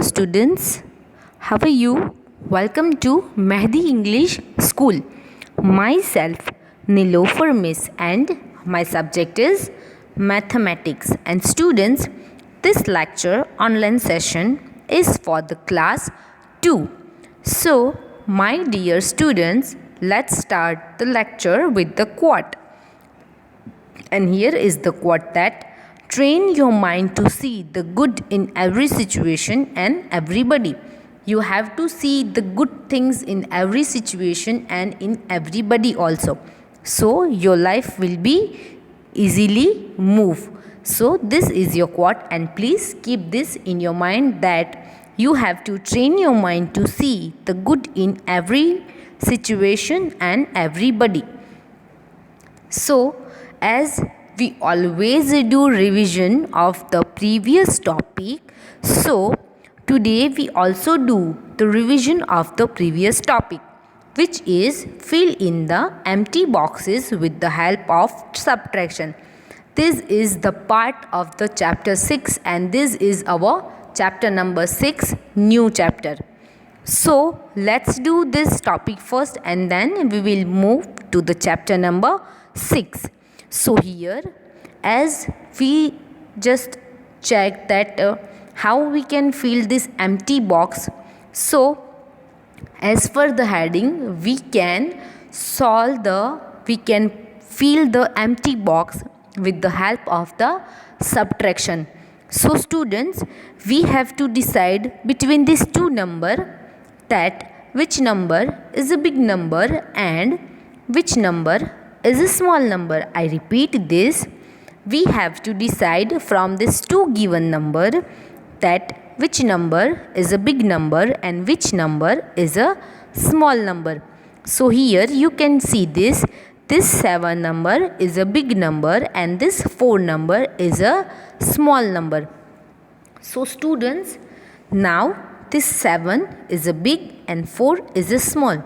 Hello students, how are you? Welcome to Mehdi English School. Myself Nilofer Miss and my subject is Mathematics. And students, this lecture online session is for the class 2. So, my dear students, let's start the lecture with the quote. And here is the quote that train your mind to see the good in every situation and everybody. You have to see the good things in every situation and in everybody also. So your life will be easily move. So this is your quote, and please keep this in your mind that you have to train your mind to see the good in every situation and everybody. So, as we always do revision of the previous topic, so today we also do the revision of the previous topic, which is fill in the empty boxes with the help of subtraction. This is the part of the chapter 6, and this is our chapter number 6, new chapter. So let's do this topic first, and then we will move to the chapter number 6. So here, as we just check that how we can fill this empty box, so as per the heading we can fill the empty box with the help of the subtraction. So students, we have to decide between these two numbers that which number is a big number and which number is a small number. I repeat this. We have to decide from these two given number that which number is a big number and which number is a small number. So here you can see this 7 number is a big number and this 4 number is a small number. So students, now this 7 is a big and 4 is a small.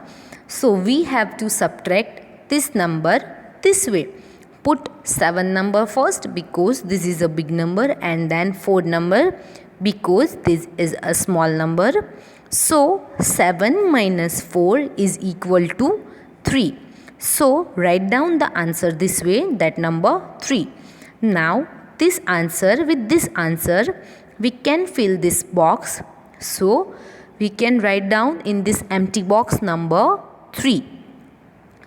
So we have to subtract this number this way. Put 7 number first because this is a big number, and then 4 number because this is a small number. So 7 minus 4 is equal to 3. So write down the answer this way, that number 3. Now this answer, with this answer we can fill this box. So we can write down in this empty box number 3,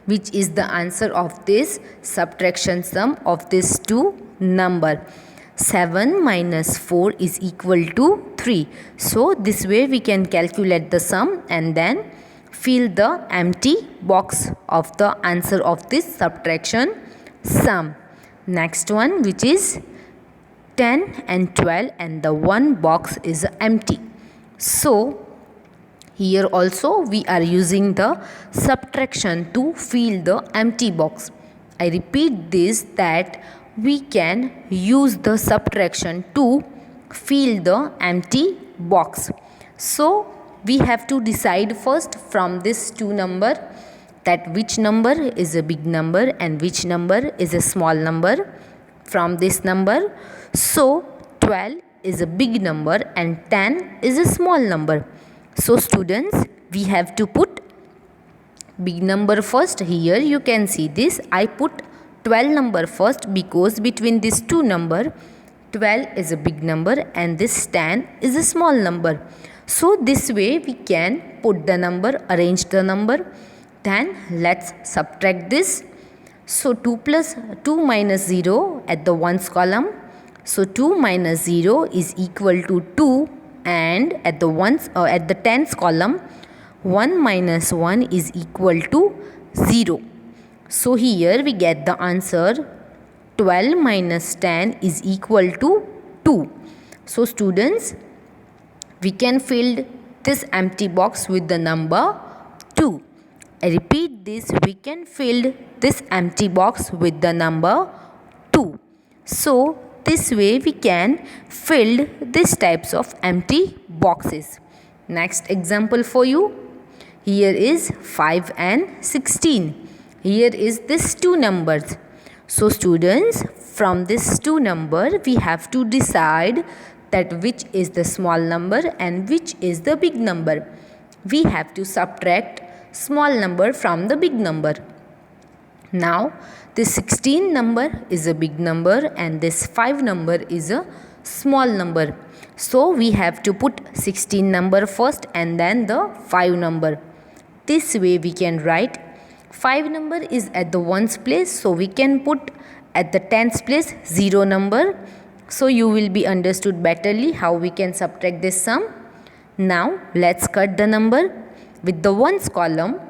which is the answer of this subtraction sum of these two number. 7 minus 4 is equal to 3. So this way we can calculate the sum and then fill the empty box of the answer of this subtraction sum. Next one, which is 10 and 12, and the one box is empty. So here also we are using the subtraction to fill the empty box. I repeat this, that we can use the subtraction to fill the empty box. So we have to decide first from this two number that which number is a big number and which number is a small number from this number. So 12 is a big number and 10 is a small number. So students, we have to put big number first. Here you can see this. I put 12 number first because between these two number, 12 is a big number and this 10 is a small number. So this way we can put the number, arrange the number. Then let's subtract this. So 2 minus 0 at the ones column. So 2 minus 0 is equal to 2, and at the tens column 1 minus 1 is equal to 0. So here we get the answer 12 minus 10 is equal to 2. So students, we can fill this empty box with the number 2. I repeat this, we can fill this empty box with the number 2. So this way we can fill these types of empty boxes. Next example for you. Here is 5 and 16. Here is this two numbers. So students, from this two number we have to decide that which is the small number and which is the big number. We have to subtract small number from the big number. Now this 16 number is a big number and this 5 number is a small number. So we have to put 16 number first and then the 5 number. This way we can write 5 number is at the ones place, so we can put at the tens place 0 number. So you will be understood betterly how we can subtract this sum. Now let's cut the number with the ones column.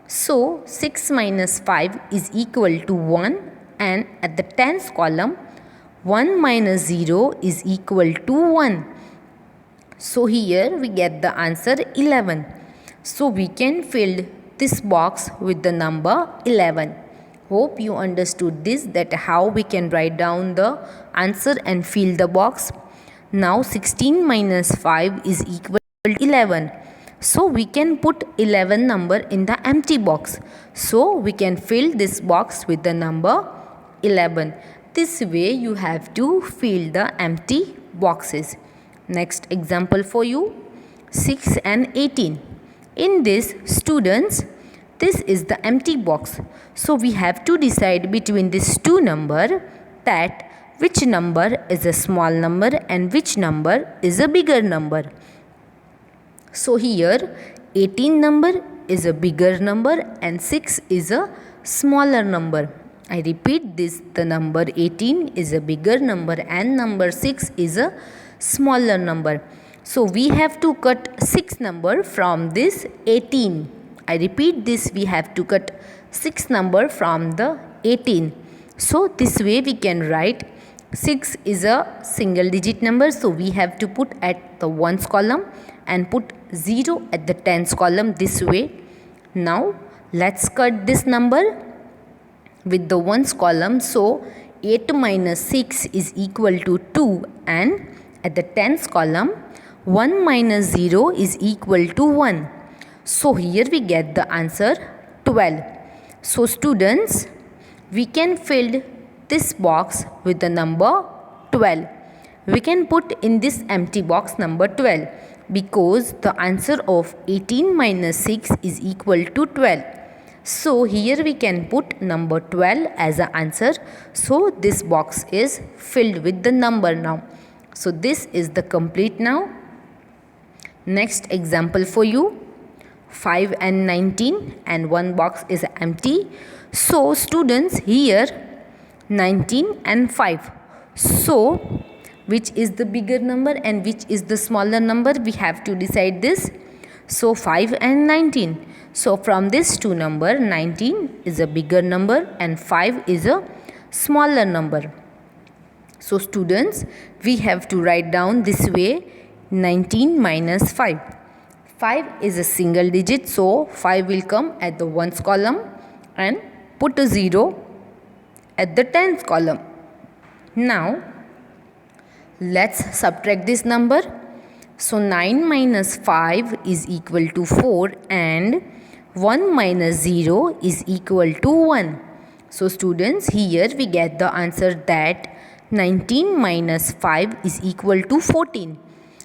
So 6 minus 5 is equal to 1, and at the tens column 1 minus 0 is equal to 1. So here we get the answer 11. So we can fill this box with the number 11. Hope you understood this, that how we can write down the answer and fill the box. Now 16 minus 5 is equal to 11. So we can put 11 number in the empty box. So we can fill this box with the number 11. This way you have to fill the empty boxes. Next example for you, 6 and 18. In this, students, this is the empty box. So we have to decide between these two number that which number is a small number and which number is a bigger number. So here 18 number is a bigger number and 6 is a smaller number. I repeat this, the number 18 is a bigger number and number 6 is a smaller number. So we have to cut 6 number from this 18. I repeat this, we have to cut 6 number from the 18. So this way we can write 6 is a single digit number. So we have to put at the ones column and put 0 at the tens column, this way. Now let's cut this number with the ones column. So 8 minus 6 is equal to 2, and at the tens column 1 minus 0 is equal to 1. So here we get the answer 12. So students, we can fill this box with the number 12. We can put in this empty box number 12 because the answer of 18 minus 6 is equal to 12. So here we can put number 12 as an answer. So this box is filled with the number now. So this is the complete now. Next example for you, 5 and 19, and one box is empty. So students, here 19 and 5. So which is the bigger number and which is the smaller number, we have to decide this. So 5 and 19. So from this two number, 19 is a bigger number and 5 is a smaller number. So students, we have to write down this way, 19 minus 5. 5 is a single digit, so 5 will come at the ones column and put a 0 at the tens column. Now let's subtract this number. So 9 minus 5 is equal to 4 and 1 minus 0 is equal to 1. So students, here we get the answer that 19 minus 5 is equal to 14.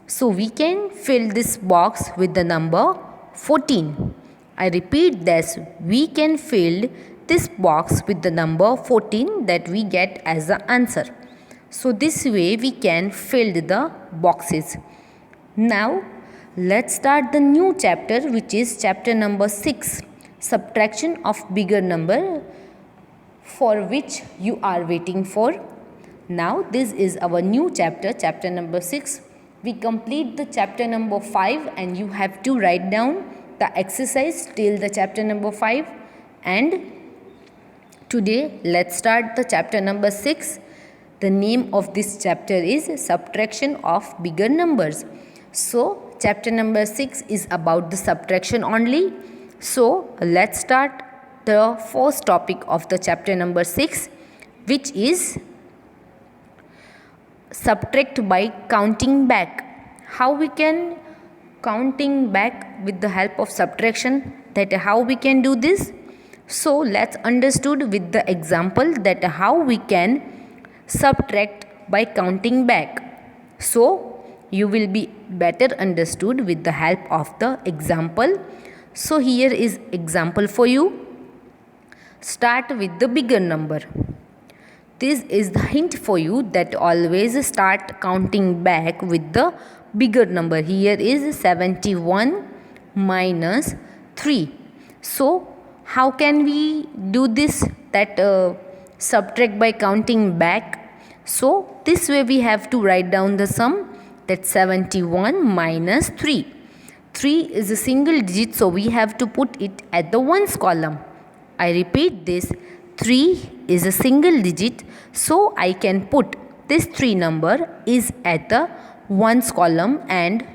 So we can fill this box with the number 14. I repeat this, we can fill this box with the number 14 that we get as the answer. So this way we can fill the boxes. Now let's start the new chapter, which is chapter number 6, subtraction of bigger number, for which you are waiting for. Now this is our new chapter, chapter number 6. We complete the chapter number 5 and you have to write down the exercise till the chapter number 5. And today let's start the chapter number 6. The name of this chapter is subtraction of bigger numbers. So chapter number 6 is about the subtraction only. So let's start the first topic of the chapter number 6, which is subtract by counting back. How we can counting back with the help of subtraction, that how we can do this. So let's understood with the example that how we can subtract by counting back. So you will be better understood with the help of the example. So here is example for you. Start with the bigger number. This is the hint for you that always start counting back with the bigger number. Here is 71 minus 3. So how can we do this, that subtract by counting back? So this way we have to write down the sum, that 71 minus 3. 3 is a single digit, so we have to put it at the ones column. I repeat this, 3 is a single digit, so I can put this 3 number is at the ones column and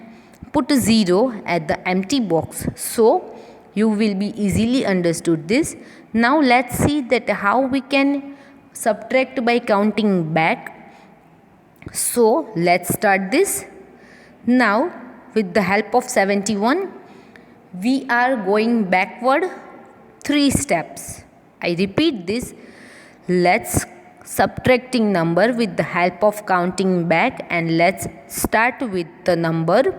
put a 0 at the empty box. So you will be easily understood this. Now let's see that how we can subtract by counting back. So let's start this. Now with the help of 71, we are going backward 3 steps. I repeat this, let's subtracting number with the help of counting back, and let's start with the number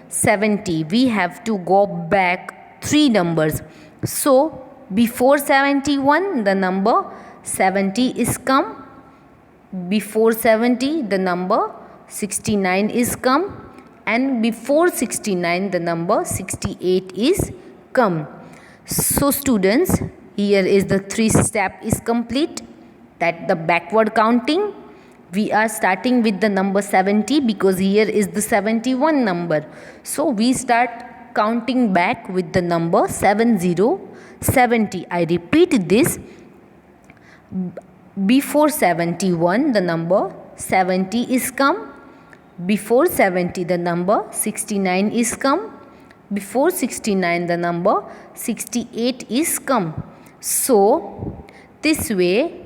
70. We have to go back 3 numbers. So before 71 the number 70 is come, before 70 the number 69 is come, and before 69 the number 68 is come. So students, here is the 3 step is complete, that the backward counting. We are starting with the number 70 because here is the 71 number. So we start counting back with the number 70. I repeat this, before 71 the number 70 is come, before 70 the number 69 is come, before 69 the number 68 is come. So this way,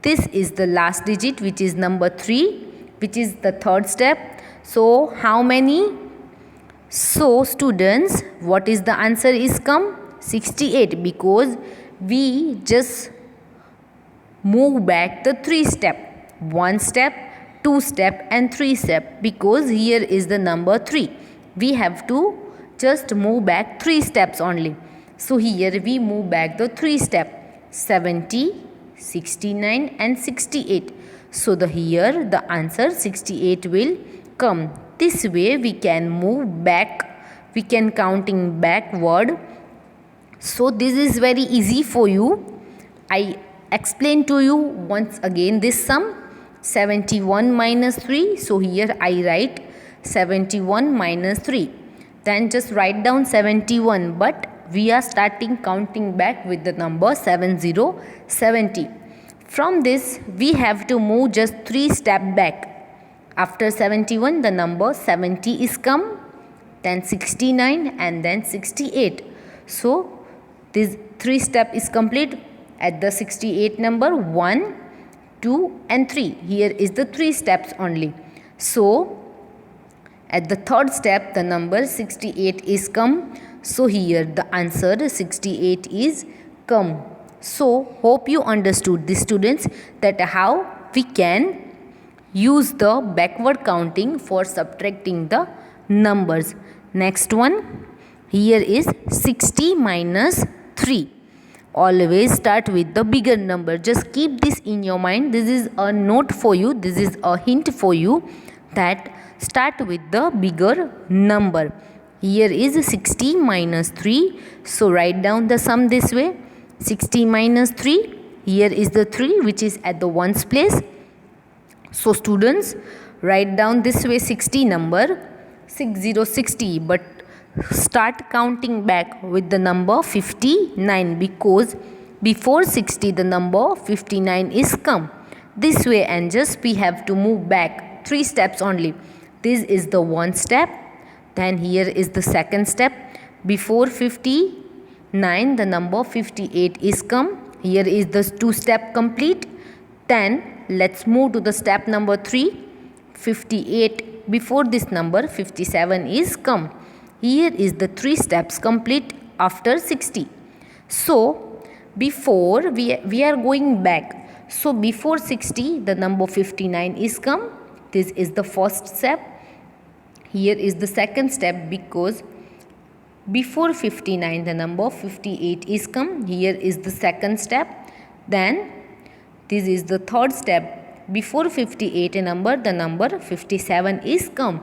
this is the last digit, which is number 3, which is the third step. So how many? So students, what is the answer is come? 68, because we just move back the 3 step, 1 step, 2 step and 3 step, because here is the number 3. We have to just move back 3 steps only. So here we move back the 3 step, 70, 69 and 68. So here the answer 68 will come. This way we can move back, we can counting backward. So this is very easy for you. I explain to you once again this sum, 71 minus 3. So here I write 71 minus 3. Then just write down 71, but we are starting counting back with the number 70. From this we have to move just 3 step back. After 71 the number 70 is come, then 69 and then 68. So this 3 step is complete. At the 68 number 1, 2 and 3. Here is the 3 steps only. So at the third step the number 68 is come. So here the answer 68 is come. So hope you understood this, students, that how we can use the backward counting for subtracting the numbers. Next one, here is 60 minus 3. Always start with the bigger number. Just keep this in your mind. This is a note for you. This is a hint for you, that start with the bigger number. Here is 60 minus 3. So write down the sum this way. 60 minus 3. Here is the 3 which is at the ones place. So students, write down this way 60 number, 60, but start counting back with the number 59, because before 60 the number 59 is come. This way, and just we have to move back 3 steps only. This is the 1 step, then here is the 2nd step. Before 59 the number 58 is come. Here is the 2 step complete. Then let's move to the step number 3, 58. Before this number 57 is come. Here is the 3 steps complete after 60. So before we are going back. So before 60 the number 59 is come. This is the first step. Here is the second step, because before 59 the number 58 is come. Here is the second step. Then this is the third step. Before 58 the number 57 is come.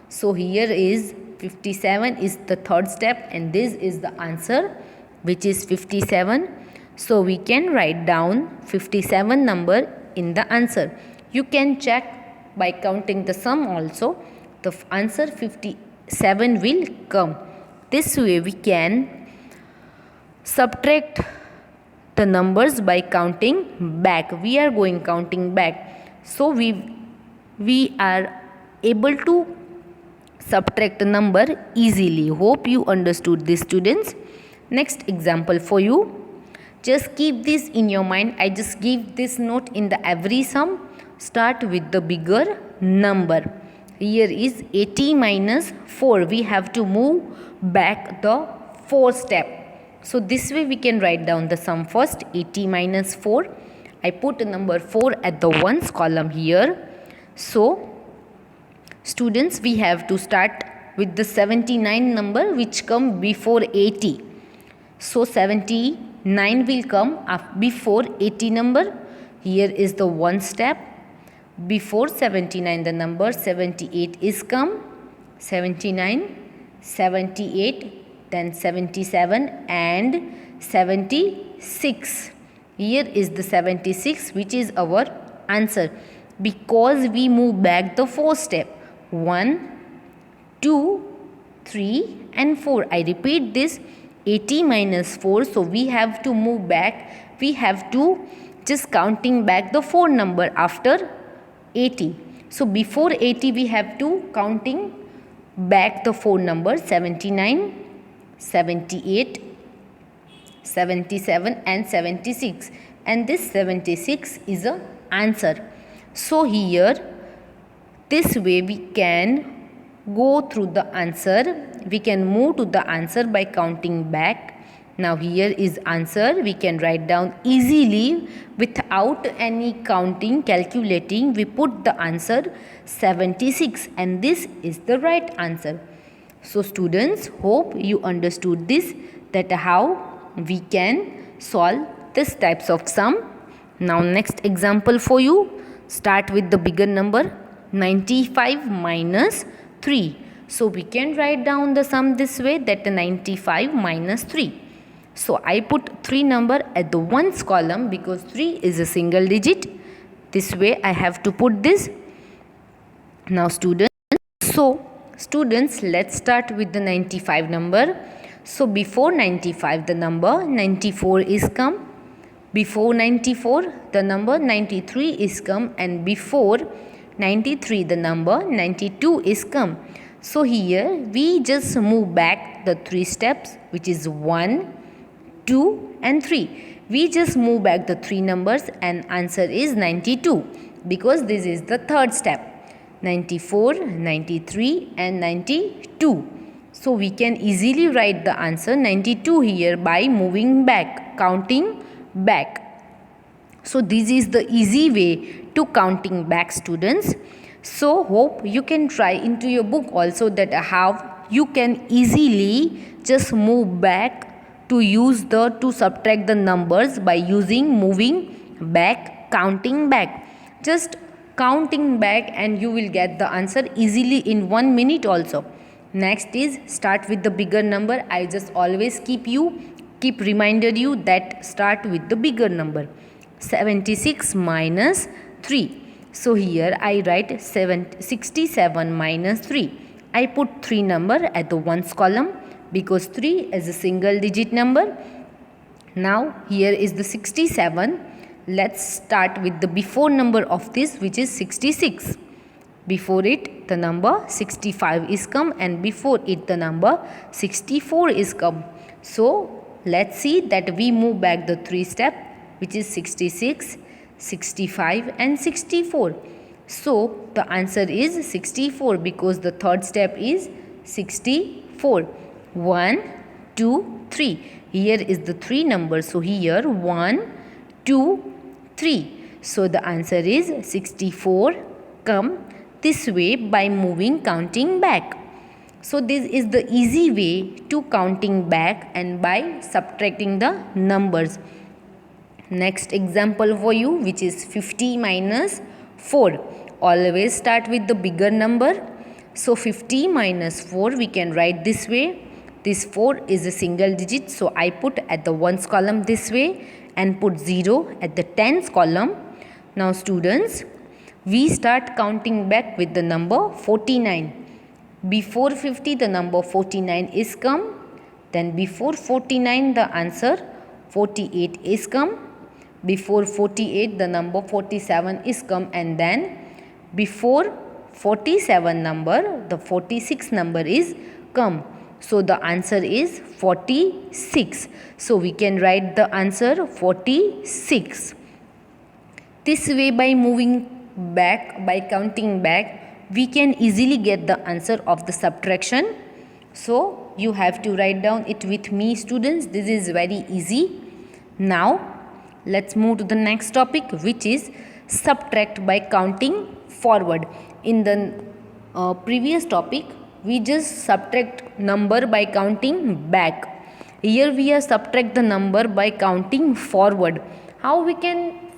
So here is 57 is the third step, and this is the answer, which is 57. So we can write down 57 number in the answer. You can check by counting the sum also. The answer 57 will come. This way we can subtract the numbers by counting back. We are going counting back. So we are able to subtract the number easily. Hope you understood this, students. Next example for you. Just keep this in your mind. I just give this note in the every sum. Start with the bigger number. Here is 80 minus 4. We have to move back the 4 step. So this way we can write down the sum first. 80 minus 4. I put the number 4 at the ones column here. So students, we have to start with the 79 number which come before 80. So 79 will come before 80 number. Here is the one step. Before 79 the number 78 is come. 79, 78, then 77 and 76. Here is the 76, which is our answer, because we move back the 4 step. 1, 2, 3 and 4. I repeat this, 80 minus 4. So we have to move back. We have to just counting back the 4 number after 80. So before 80 we have to counting back the 4 numbers 79, 78, 77 and 76, and this 76 is a answer. So here this way we can go through the answer. We can move to the answer by counting back. Now here is answer. We can write down easily without any counting, calculating. We put the answer 76, and this is the right answer. So students, hope you understood this, that how we can solve this types of sum. Now next example for you. Start with the bigger number 95 minus 3. So we can write down the sum this way, that 95 minus 3. So I put 3 number at the ones column because 3 is a single digit. This way I have to put this. Now students, let's start with the 95 number. So before 95 the number 94 is come. Before 94 the number 93 is come, and before 93 the number 92 is come. So here we just move back the 3 steps, which is 1, 2 and 3. We just move back the 3 numbers, and answer is 92, because this is the third step. 94, 93 and 92. So we can easily write the answer 92 here by moving back, counting back. So this is the easy way to counting back, students. So hope you can try into your book also, that how you can easily just move back to subtract the numbers by using moving back, counting back. Just counting back and you will get the answer easily in 1 minute also. Next is start with the bigger number. I just always keep reminder you that start with the bigger number. 76 minus 3. So here I write 67 minus 3. I put 3 number at the ones column because 3 is a single digit number. Now here is the 67. Let's start with the before number of this, which is 66. Before it the number 65 is come, and before it the number 64 is come. So let's see that we move back the 3 step, which is 66, 65 and 64. So the answer is 64 because the third step is 64. 1, 2, 3. Here is the 3 numbers. So here 1, 2, 3. So the answer is 64 come this way by moving counting back. So this is the easy way to counting back and by subtracting the numbers. Next example for you, which is 50 minus 4. Always start with the bigger number. So 50 minus 4 we can write this way. This 4 is a single digit, so I put at the ones column this way and put 0 at the tens column. Now students, we start counting back with the number 49. Before 50 the number 49 is come. Then before 49 the answer 48 is come. Before 48 the number 47 is come, and then before 47 number the 46 number is come. So the answer is 46. So we can write the answer 46. This way, by moving back, by counting back, we can easily get the answer of the subtraction. So you have to write down it with me, students. This is very easy. Now let's move to the next topic, which is subtract by counting forward. In the previous topic, we just subtract number by counting back. Here we are subtract the number by counting forward. How we can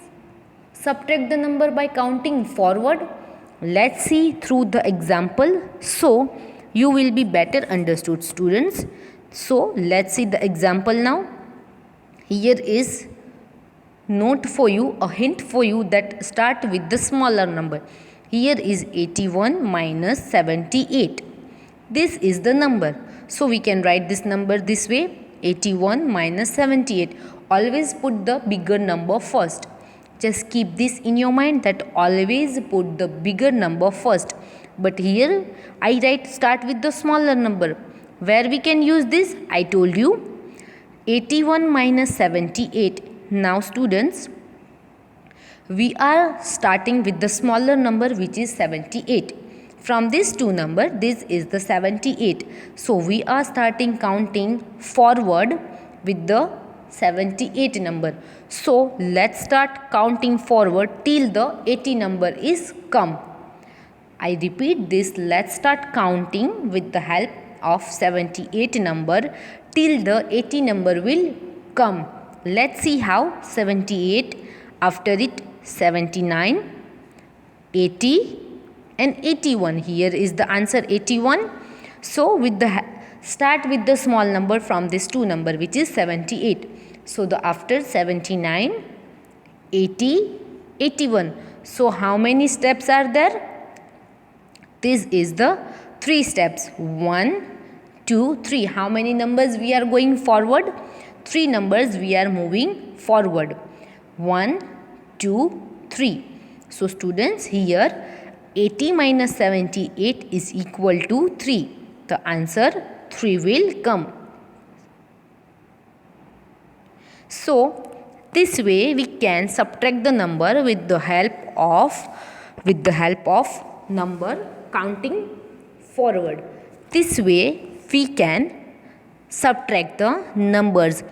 subtract the number by counting forward? Let's see through the example, so you will be better understood, students. So let's see the example now. Here is note for you, a hint for you, that start with the smaller number. Here is 81 minus 78. This is the number. So we can write this number this way, 81 minus 78. Always put the bigger number first. Just keep this in your mind that always put the bigger number first. But here I write start with the smaller number. Where we can use this? I told you 81 minus 78. Now students, we are starting with the smaller number, which is 78. From this two number, this is the 78. So we are starting counting forward with the 78 number. So let's start counting forward till the 80 number is come. I repeat this, let's start counting with the help of 78 number till the 80 number will come. Let's see how. 78, after it 79, 80 and 81. Here is the answer 81. So with the start with the small number from this two number, which is 78. So the after 79, 80, 81. So how many steps are there? This is the 3 steps. 1, 2, 3. How many numbers we are going forward? 3 numbers we are moving forward. 1, 2, 3. So students, here 80 minus 78 is equal to 3. The answer 3 will come. So this way we can subtract the number with the help of number counting forward. This way we can subtract the numbers.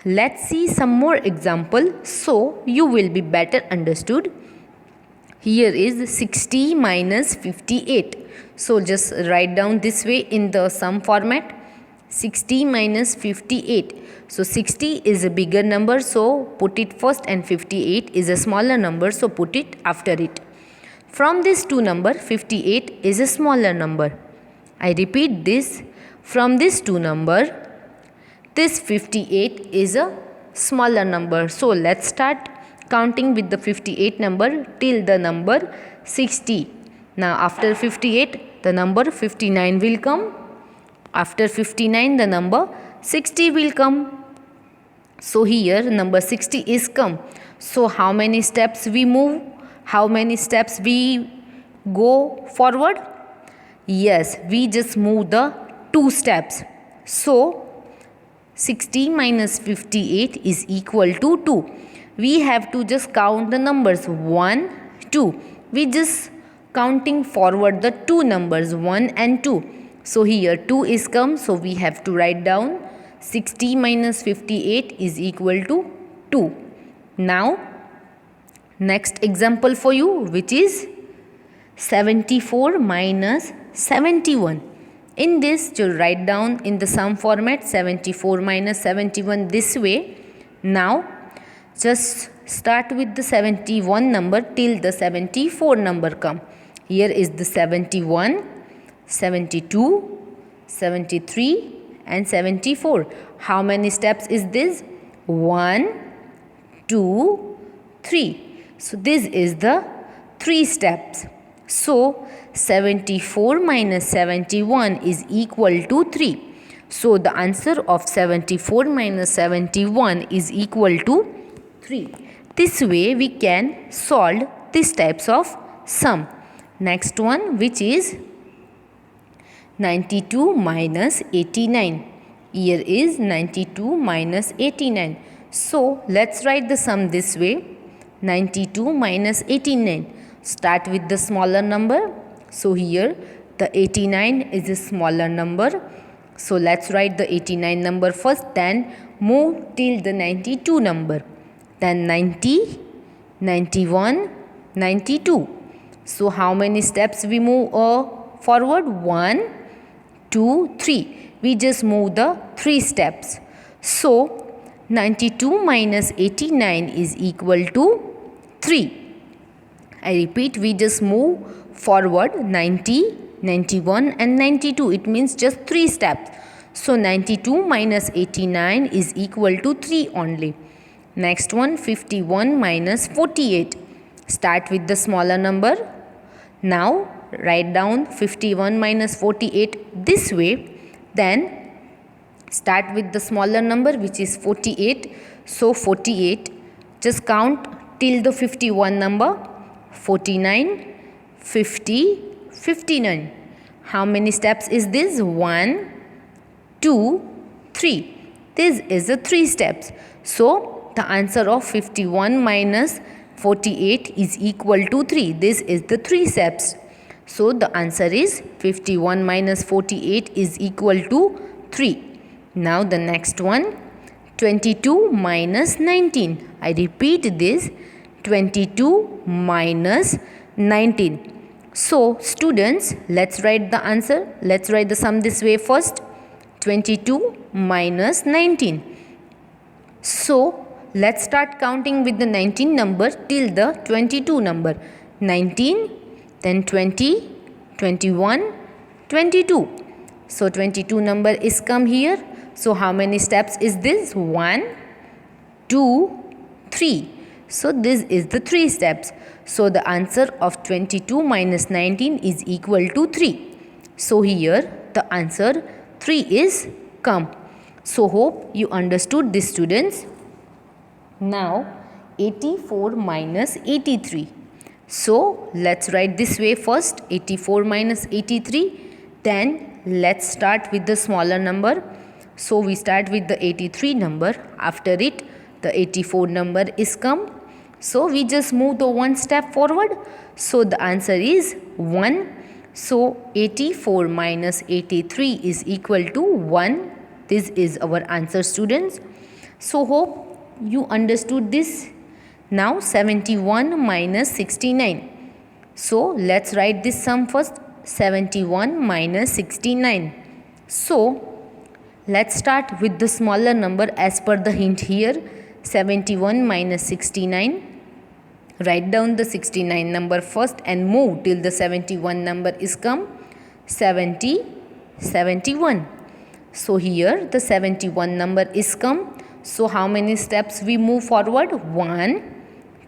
Let's see some more example so you will be better understood. Here is 60 minus 58. So just write down this way in the sum format. 60 minus 58. So 60 is a bigger number, so put it first, and 58 is a smaller number, so put it after it. From this two number, 58 is a smaller number. I repeat this. From this two number, this 58 is a smaller number. So let's start counting with the 58 number till the number 60. Now after 58, the number 59 will come. After 59, the number 60 will come. So here number 60 is come. So how many steps we move? How many steps we go forward? Yes, we just move the 2 steps. So 60 minus 58 is equal to 2. We have to just count the numbers 1, 2. We just counting forward the 2 numbers 1 and 2. So here 2 is come, so we have to write down 60 minus 58 is equal to 2. Now next example for you, which is 74 minus 71. In this, to write down in the sum format 74 minus 71 this way. Now, just start with the 71 number till the 74 number come. Here is the 71, 72, 73 and 74. How many steps is this? 1, 2, 3. So this is the 3 steps. So 74 minus 71 is equal to 3. So the answer of 74 minus 71 is equal to 3. This way we can solve these types of sum. Next one, which is 92 minus 89. Here is 92 minus 89. So let's write the sum this way. 92 minus 89. Start with the smaller number. So here the 89 is a smaller number. So let's write the 89 number first, then move till the 92 number. Then 90, 91, 92. So how many steps we move forward? 1, 2, 3. We just move the 3 steps. So 92 minus 89 is equal to 3. I repeat, we just move forward 90, 91 and 92. It means just 3 steps. So 92 minus 89 is equal to 3 only. Next one, 51 minus 48. Start with the smaller number. Now write down 51 minus 48 this way. Then start with the smaller number, which is 48. So 48, just count till the 51 number. 49, 50, 59. How many steps is this? 1, 2, 3. This is the 3 steps. So the answer of 51 minus 48 is equal to 3. This is the 3 steps. So the answer is 51 minus 48 is equal to 3. Now the next one, 22 minus 19. I repeat this, 22 minus 19. So students, let's write the answer. Let's write the sum this way first. 22 minus 19. So let's start counting with the 19 number till the 22 number. 19, then 20, 21, 22. So 22 number is come here. So how many steps is this? 1, 2, 3. So this is the 3 steps. So the answer of 22 minus 19 is equal to 3. So here the answer 3 is come. So hope you understood this, students. Now 84 minus 83. So let's write this way first, 84 minus 83. Then let's start with the smaller number. So we start with the 83 number. After it, the 84 number is come. So we just move the 1 step forward. So the answer is 1. So 84 minus 83 is equal to 1. This is our answer, students. So hope you understood this. Now 71 minus 69. So let's write this sum first. 71 minus 69. So let's start with the smaller number as per the hint here. 71 minus 69. Write down the 69 number first and move till the 71 number is come. 70, 71. So here the 71 number is come. So how many steps we move forward? 1,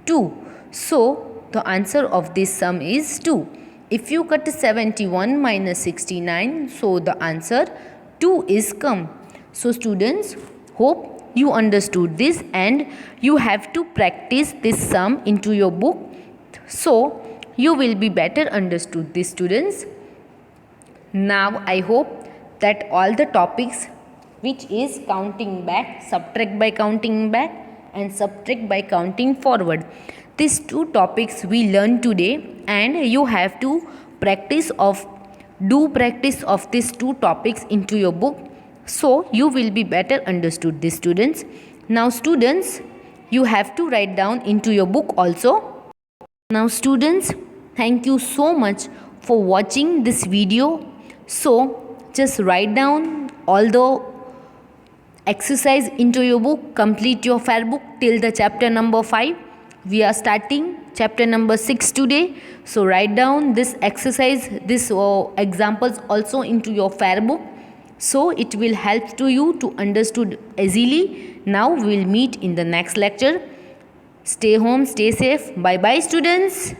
2. So the answer of this sum is 2. If you cut 71 minus 69, so the answer 2 is come. So students, hope you understood this and you have to practice this sum into your book. So you will be better understood this, students. Now I hope that all the topics, which is counting back, subtract by counting back and subtract by counting forward, these 2 topics we learned today, and you have to practice of these 2 topics into your book. So you will be better understood this, students. Now students, you have to write down into your book also. Now students, thank you so much for watching this video. So just write down all the exercise into your book. Complete your fair book till the chapter number 5. We are starting chapter number 6 today. So write down this exercise, this examples also into your fair book. So it will help to you to understood easily. Now we will meet in the next lecture. Stay home, stay safe. Bye bye students.